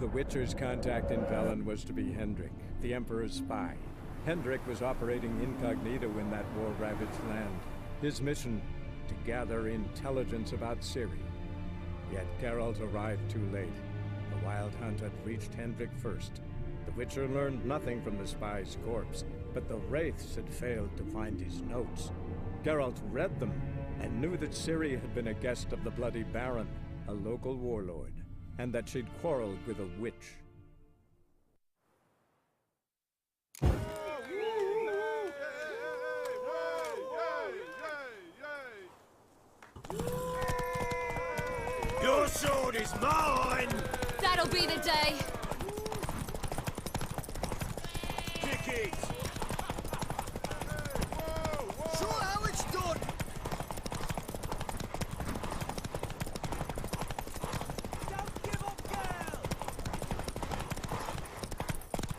The Witcher's contact in Velen was to be Hendrik, the Emperor's spy. Hendrik was operating incognito in that war-ravaged land. His mission, to gather intelligence about Ciri. Yet Geralt arrived too late. The Wild Hunt had reached Hendrik first. The Witcher learned nothing from the spy's corpse, but the Wraiths had failed to find his notes. Geralt read them, and knew that Ciri had been a guest of the Bloody Baron, a local warlord, and that she'd quarreled with a witch. Your sword is mine! That'll be the day! Kick it! Show how it's done! Don't give up, girl!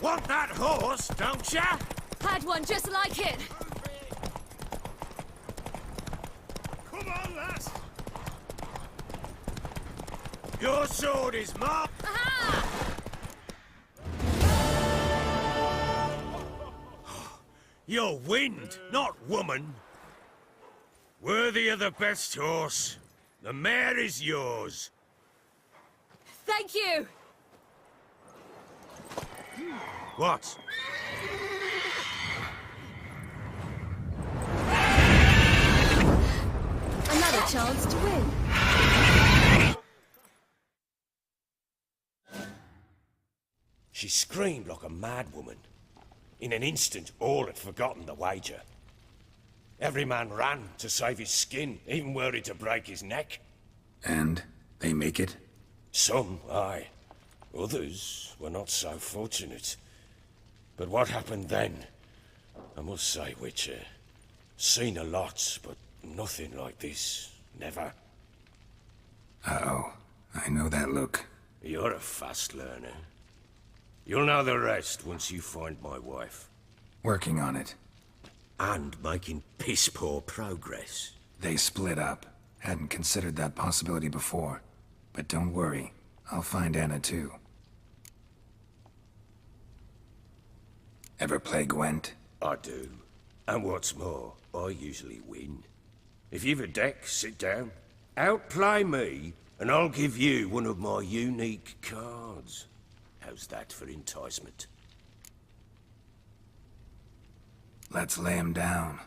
Want that horse, don't ya? Had one just like it! Come on, lass! Your sword is mine! Aha! You're wind, not woman. Worthy of the best horse. The mare is yours. Thank you! What? Another chance to win. She screamed like a mad woman. In an instant, all had forgotten the wager. Every man ran to save his skin, even worried to break his neck. And they make it? Some, aye. Others were not so fortunate. But what happened then? I must say, Witcher, seen a lot, but nothing like this. Never. Uh-oh. I know that look. You're a fast learner. You'll know the rest once you find my wife. Working on it. And making piss-poor progress. They split up. Hadn't considered that possibility before. But don't worry. I'll find Anna too. Ever play Gwent? I do. And what's more, I usually win. If you've a deck, sit down. Outplay me, and I'll give you one of my unique cards. How's that for enticement? Let's lay him down.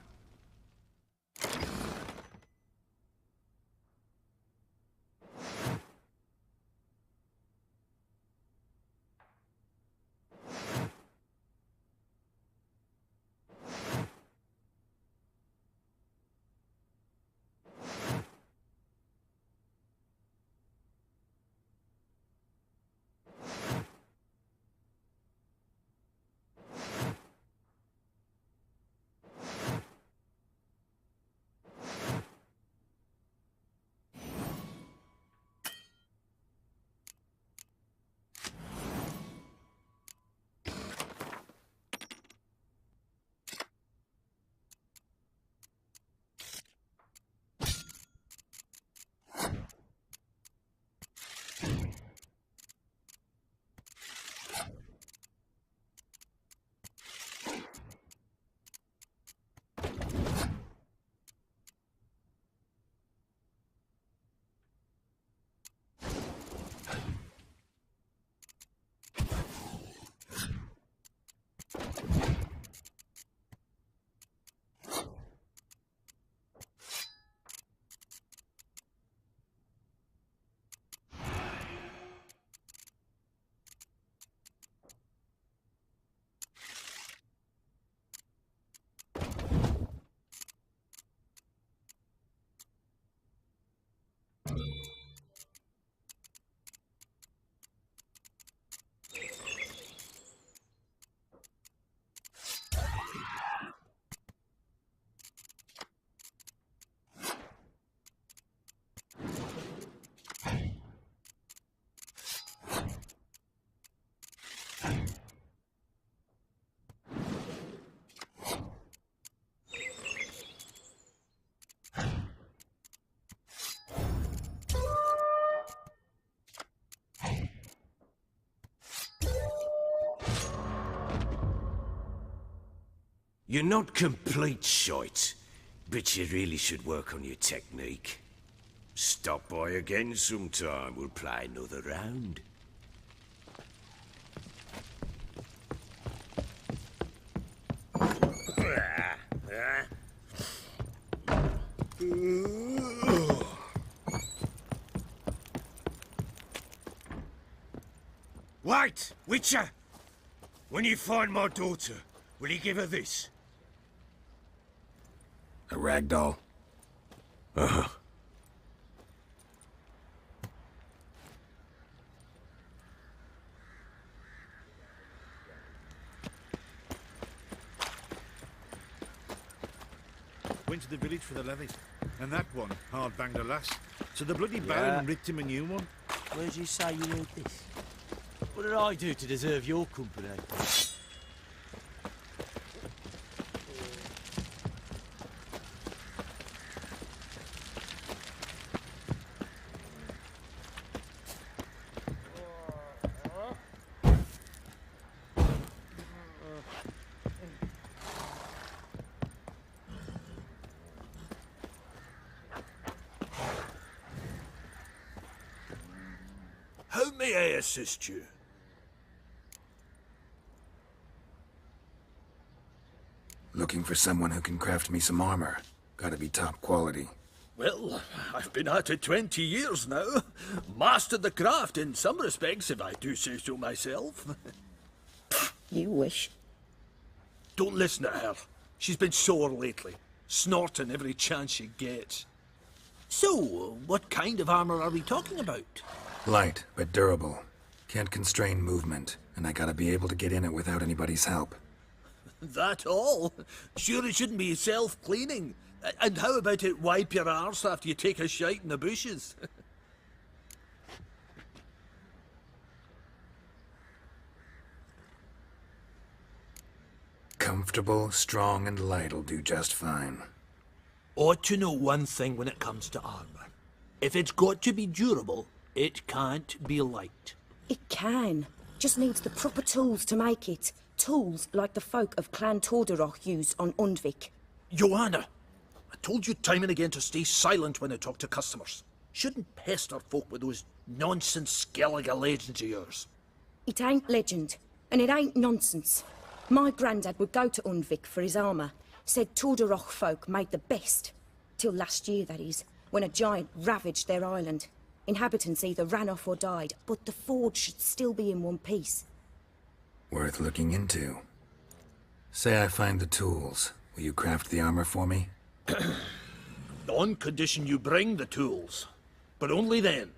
You're not complete shite, but you really should work on your technique. Stop by again sometime, we'll play another round. Wait, Witcher! When you find my daughter, will you give her this? A ragdoll? Uh-huh. Went to the village for the levy, and that one hard banged a lass. So the bloody Baron ripped him a new one. Where'd you say you heard this? What did I do to deserve your company? How may I assist you? Looking for someone who can craft me some armor. Gotta be top quality. Well, I've been at it 20 years now. Mastered the craft in some respects, if I do say so myself. You wish. Don't listen to her. She's been sore lately, snorting every chance she gets. So, what kind of armor are we talking about? Light, but durable. Can't constrain movement, and I gotta be able to get in it without anybody's help. That all? Sure it shouldn't be self-cleaning. And how about it wipe your arse after you take a shite in the bushes? Comfortable, strong, and light'll do just fine. Ought to know one thing when it comes to armor. If it's got to be durable, it can't be light. It can. Just needs the proper tools to make it. Tools like the folk of Clan Torderoch used on Undvik. Joanna, I told you time and again to stay silent when I talk to customers. Shouldn't pester folk with those nonsense Skellige legends of yours. It ain't legend, and it ain't nonsense. My grandad would go to Undvik for his armour. Said Torderoch folk made the best. Till last year, that is, when a giant ravaged their island. Inhabitants either ran off or died, but the forge should still be in one piece. Worth looking into. Say I find the tools. Will you craft the armor for me? On condition you bring the tools. But only then.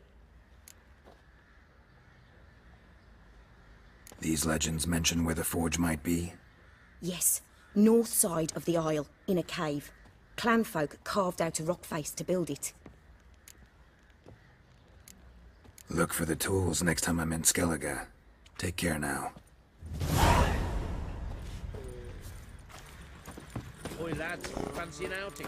These legends mention where the forge might be? Yes, north side of the isle, in a cave. Clanfolk carved out a rock face to build it. Look for the tools next time I'm in Skellige. Take care now. Oi lads, fancy an outing?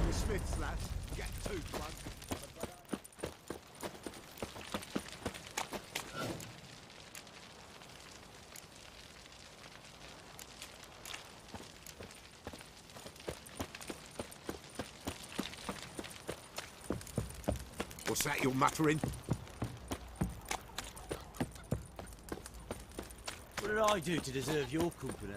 The Smiths, lads. Get two, blood. What's that you're muttering? What did I do to deserve your company?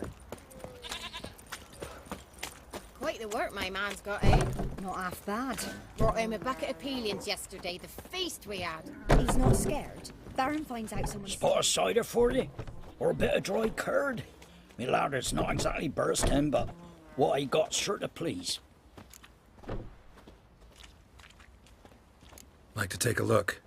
Quite the work my man's got, eh? Not half bad. Brought home a bucket of peelings yesterday, the feast we had. He's not scared. Baron finds out someone's... Spot of cider for you? Or a bit of dry curd? Me lad, it's not exactly bursting, but What I got sure to please. Like to take a look.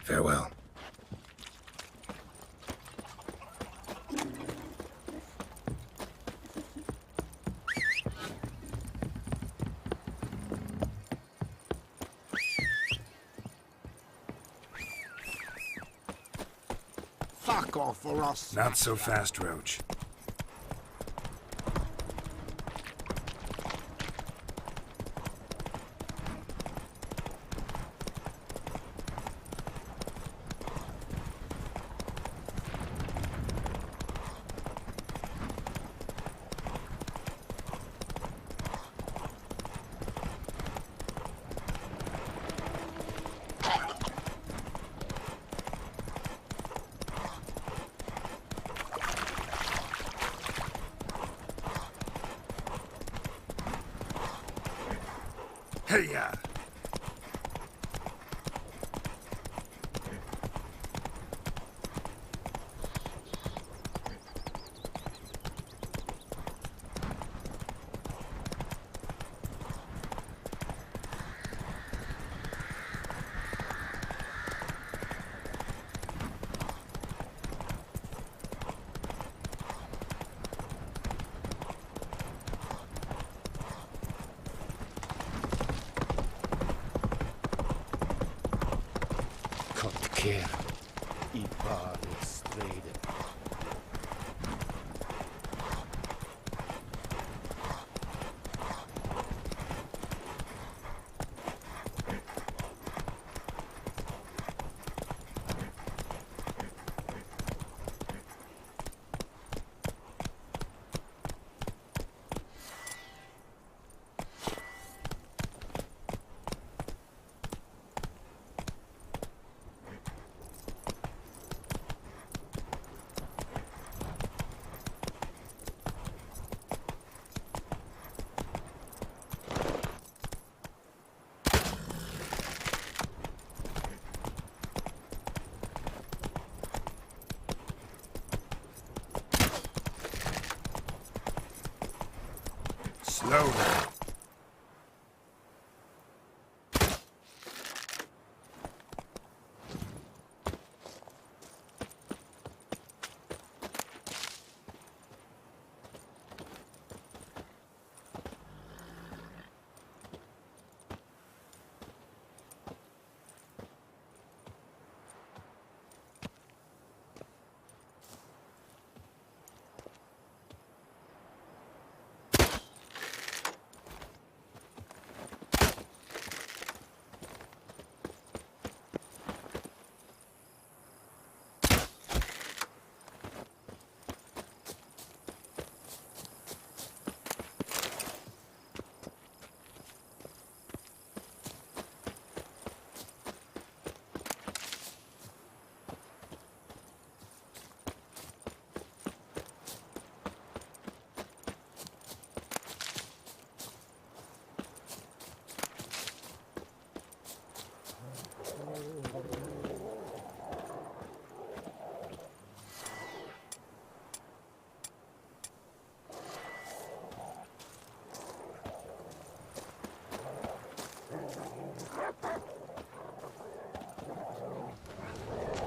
Farewell. Fuck off for us. Not so fast, Roach. Hey-ya! Care. I pare strede. Slowly.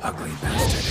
Ugly bastard.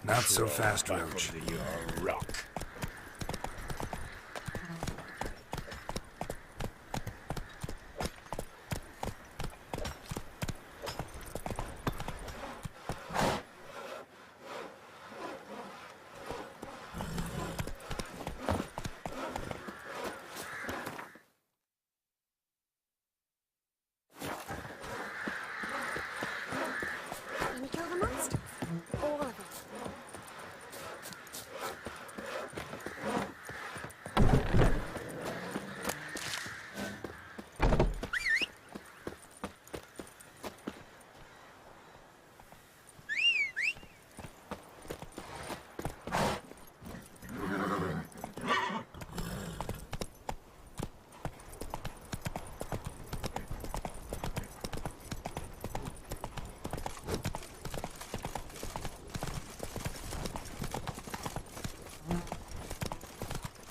Not so fast, Roach. Rock.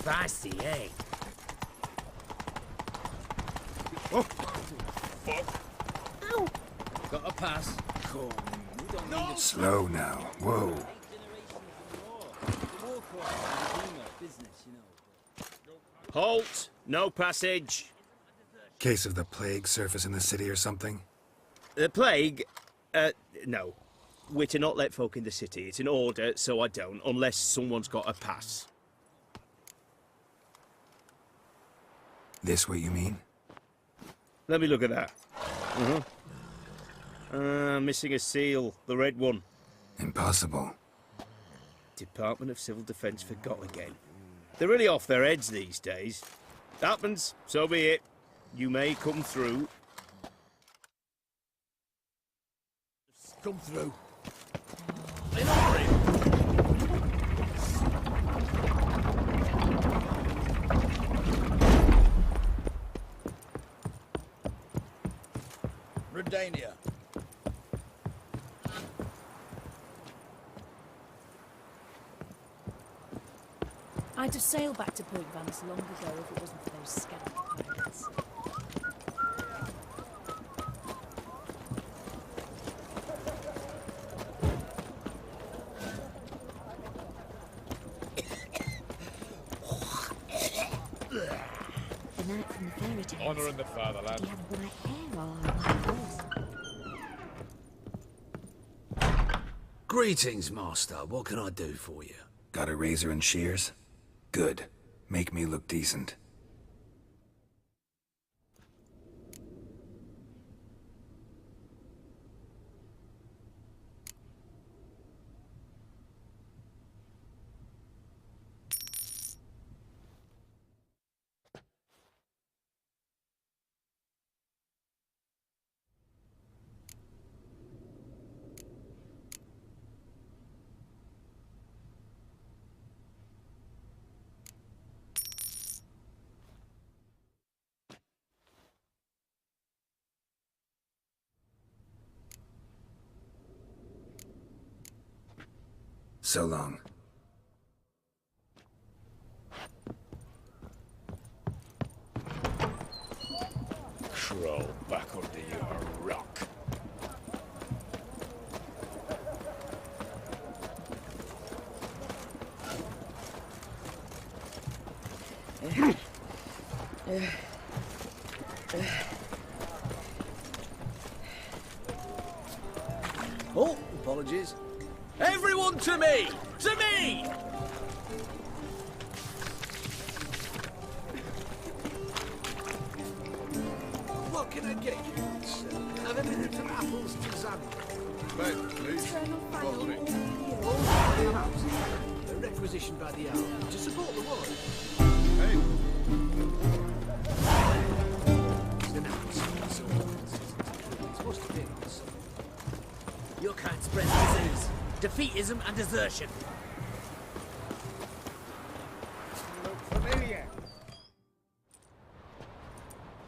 Spicy, eh? Oh! Fuck! Ow! Got a pass. Come, we don't need Slow now. Whoa. Halt! No passage. Case of the plague surface in the city or something? The plague? No. We're to not let folk in the city. It's an order, so I don't, unless someone's got a pass. This what you mean? Let me look at that. Missing a seal. The red one. Impossible. Department of Civil Defence forgot again. They're really off their heads these days. Happens, so be it. You may come through. Come through. In a hurry. Redania. I'd have sailed back to Point Vance long ago if it wasn't for those scam pirates. The knight from the fairy tales. Honor in the fatherland. Do you have white hair or white horse? Greetings, Master. What can I do for you? Got a razor and shears? Good. Make me look decent. So long. Crawl back under your rock. Oh, apologies. Everyone to me! To me! What can I get you? Have a minute from apples to Zanny. Mate, please. Follow me. A requisition by the hour to support the war. Hey. It's supposed to be awesome. Your kind spreads disease, defeatism and desertion.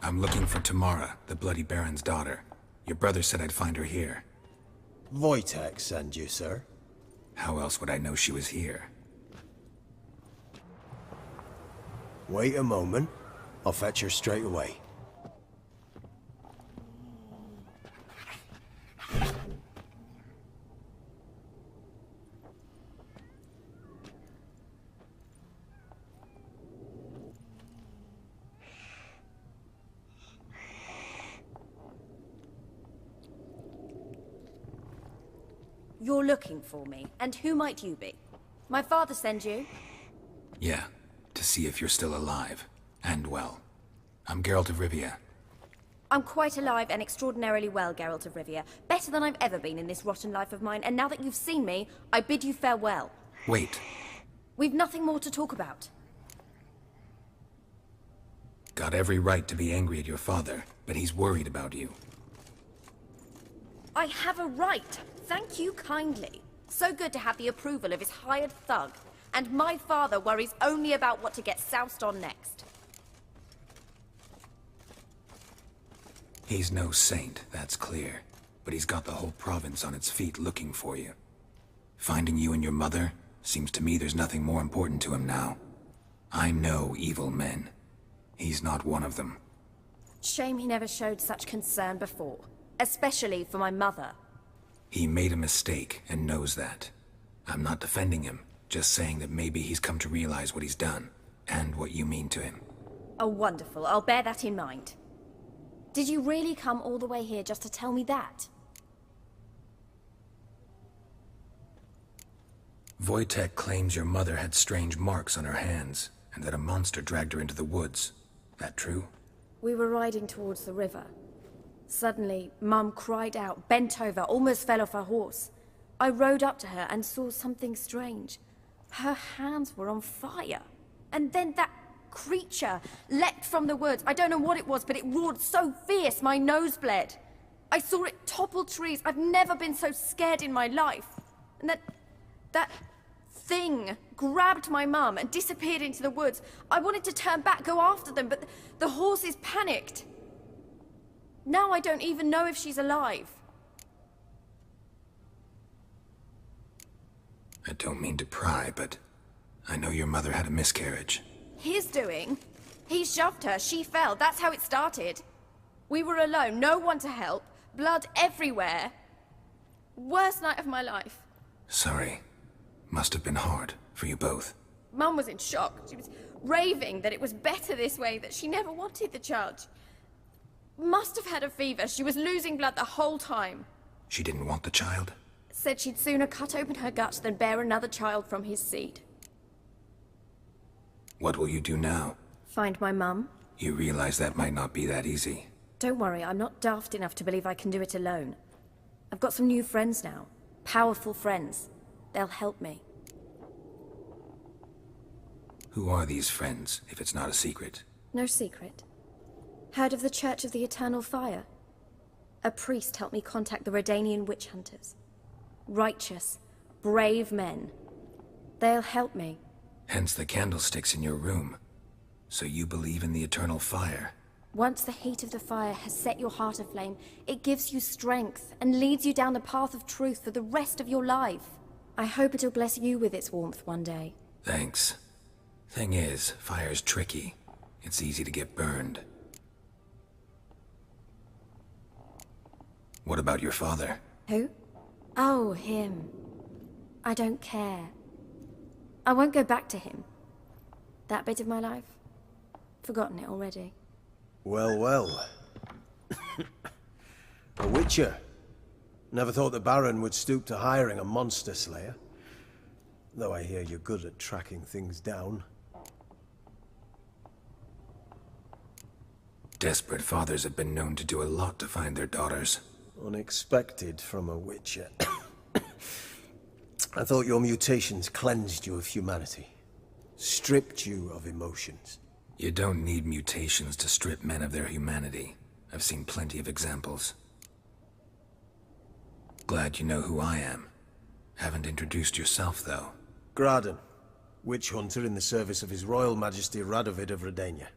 I'm looking for Tamara, the Bloody Baron's daughter. Your brother said I'd find her here. Wojtek sent you, sir. How else would I know she was here? Wait a moment. I'll fetch her straight away. You're looking for me, and who might you be? My father send you? Yeah, to see if you're still alive. And well. I'm Geralt of Rivia. I'm quite alive and extraordinarily well, Geralt of Rivia. Better than I've ever been in this rotten life of mine, and now that you've seen me, I bid you farewell. Wait. We've nothing more to talk about. Got every right to be angry at your father, but he's worried about you. I have a right. Thank you kindly. So good to have the approval of his hired thug. And my father worries only about what to get soused on next. He's no saint, that's clear. But he's got the whole province on its feet looking for you. Finding you and your mother, seems to me there's nothing more important to him now. I know evil men. He's not one of them. Shame he never showed such concern before. Especially for my mother. He made a mistake and knows that. I'm not defending him, just saying that maybe he's come to realize what he's done, and what you mean to him. Oh, wonderful. I'll bear that in mind. Did you really come all the way here just to tell me that? Wojtek claims your mother had strange marks on her hands, and that a monster dragged her into the woods. That true? We were riding towards the river. Suddenly, Mum cried out, bent over, almost fell off her horse. I rode up to her and saw something strange. Her hands were on fire. And then that creature leapt from the woods. I don't know what it was, but it roared so fierce my nose bled. I saw it topple trees. I've never been so scared in my life. And that thing grabbed my mum and disappeared into the woods. I wanted to turn back, go after them, but the horses panicked. Now I don't even know if she's alive. I don't mean to pry, but I know your mother had a miscarriage. His doing? He shoved her, she fell, that's how it started. We were alone, no one to help, blood everywhere. Worst night of my life. Sorry. Must have been hard for you both. Mum was in shock. She was raving that it was better this way, that she never wanted the child. Must have had a fever. She was losing blood the whole time. She didn't want the child? Said she'd sooner cut open her gut than bear another child from his seed. What will you do now? Find my mum. You realize that might not be that easy. Don't worry, I'm not daft enough to believe I can do it alone. I've got some new friends now. Powerful friends. They'll help me. Who are these friends, if it's not a secret? No secret. Heard of the Church of the Eternal Fire? A priest helped me contact the Redanian witch hunters. Righteous, brave men. They'll help me. Hence the candlesticks in your room. So you believe in the eternal fire? Once the heat of the fire has set your heart aflame, it gives you strength and leads you down the path of truth for the rest of your life. I hope it'll bless you with its warmth one day. Thanks. Thing is, fire's tricky. It's easy to get burned. What about your father? Who? Oh, him. I don't care. I won't go back to him. That bit of my life? Forgotten it already. Well, well. A witcher. Never thought the Baron would stoop to hiring a monster slayer. Though I hear you're good at tracking things down. Desperate fathers have been known to do a lot to find their daughters. Unexpected from a witcher. I thought your mutations cleansed you of humanity. Stripped you of emotions. You don't need mutations to strip men of their humanity. I've seen plenty of examples. Glad you know who I am. Haven't introduced yourself, though. Graden, witch hunter in the service of His Royal Majesty Radovid of Redania.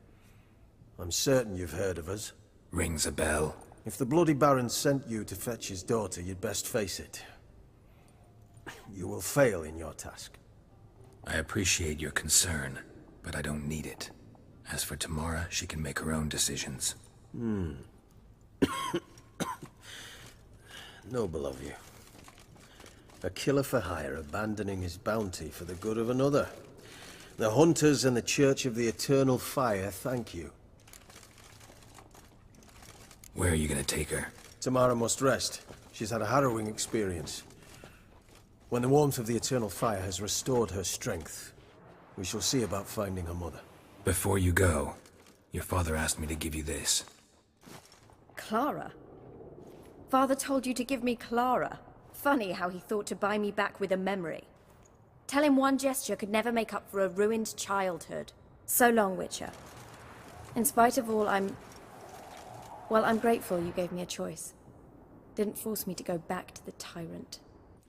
I'm certain you've heard of us. Rings a bell. If the Bloody Baron sent you to fetch his daughter, you'd best face it. You will fail in your task. I appreciate your concern, but I don't need it. As for Tamara, she can make her own decisions. Noble of you. A killer for hire abandoning his bounty for the good of another. The hunters and the Church of the Eternal Fire thank you. Where are you gonna take her? Tamara must rest. She's had a harrowing experience. When the warmth of the Eternal Fire has restored her strength, we shall see about finding her mother. Before you go, your father asked me to give you this. Clara? Father told you to give me Clara. Funny how he thought to buy me back with a memory. Tell him one gesture could never make up for a ruined childhood. So long, Witcher. In spite of all, I'm grateful you gave me a choice. Didn't force me to go back to the tyrant.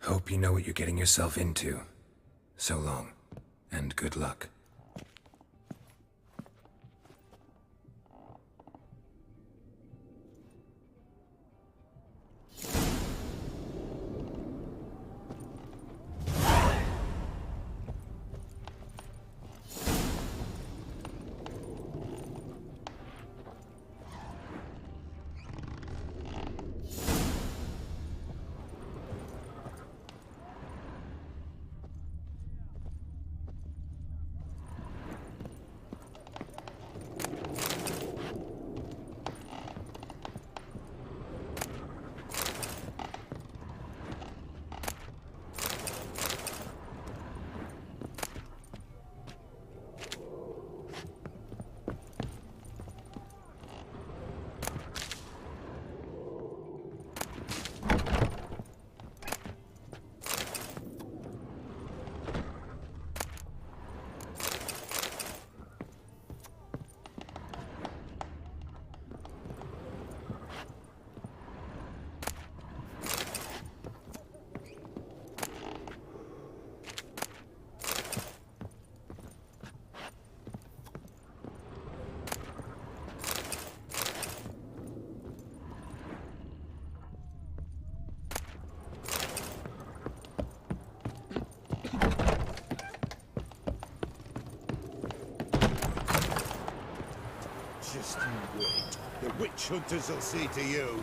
Hope you know what you're getting yourself into. So long, and good luck. Just you wait. The witch hunters will see to you.